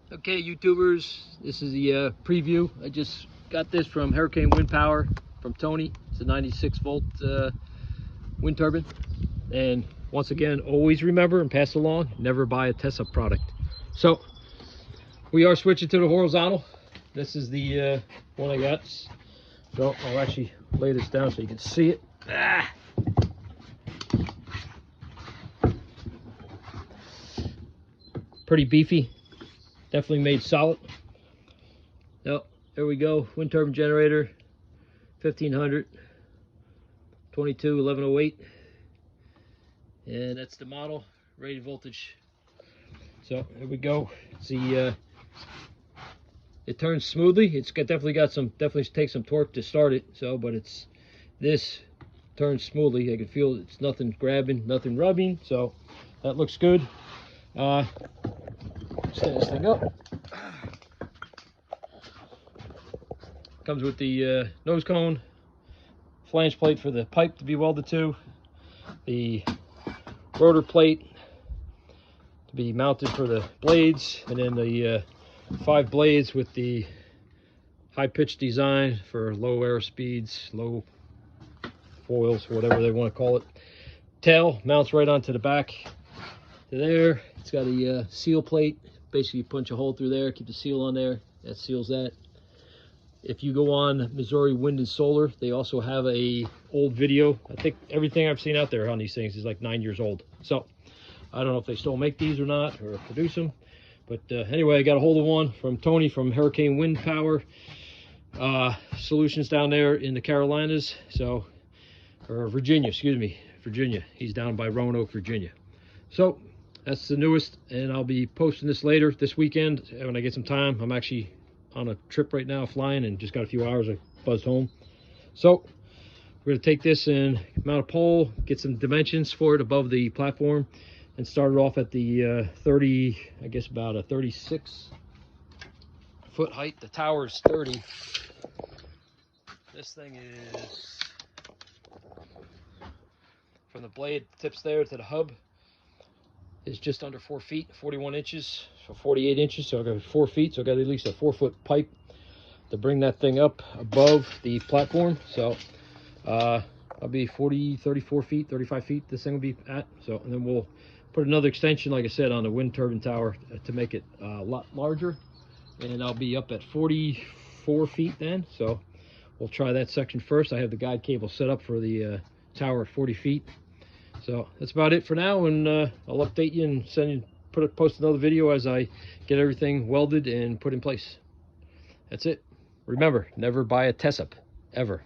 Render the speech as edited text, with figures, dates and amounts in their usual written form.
Okay, YouTubers, this is the preview. I just got this from Hurricane Wind Power from Tony. It's a 96 volt wind turbine. And once again, always remember and pass along, never buy a Tesup product. So we are switching to the horizontal. This is the one I got. So I'll actually lay this down so you can see it. Pretty beefy. Definitely made solid. Now, there we go. Wind turbine generator, 1500, 22, 1108. And that's the model, rated voltage. So there we go. See, it turns smoothly. It's definitely takes some torque to start it. So, but this turns smoothly. I can feel it's nothing grabbing, nothing rubbing. So that looks good. Stand this thing up. Comes with the nose cone, flange plate for the pipe to be welded to, the rotor plate to be mounted for the blades, and then the 5 blades with the high pitch design for low air speeds, low foils, whatever they want to call it. Tail mounts right onto the back to there. It's got a seal plate. Basically, you punch a hole through there, keep the seal on there. That seals that. If you go on Missouri Wind and Solar, they also have a old video. I think everything I've seen out there on these things is like 9 years old. So I don't know if they still make these or not, or produce them. But anyway, I got a hold of one from Tony from Hurricane Wind Power Solutions down there in the Carolinas. So, or Virginia, excuse me, Virginia. He's down by Roanoke, Virginia. So that's the newest, and I'll be posting this later this weekend when I get some time. I'm actually on a trip right now, flying, and just got a few hours. I buzzed home. So we're going to take this and mount a pole, get some dimensions for it above the platform, and start it off at the 30, I guess about a 36 foot height. The tower is 30. This thing is, from the blade tips there to the hub, is just under 4 feet, 41 inches, so 48 inches. So I got 4 feet, so I got at least a 4-foot pipe to bring that thing up above the platform. So I'll be 34 feet, 35 feet this thing will be at. So, and then we'll put another extension, like I said, on the wind turbine tower to make it a lot larger. And I'll be up at 44 feet then. So we'll try that section first. I have the guide cable set up for the tower at 40 feet. So that's about it for now, and I'll update you and post another video as I get everything welded and put in place. That's it. Remember, never buy a Tesup, ever.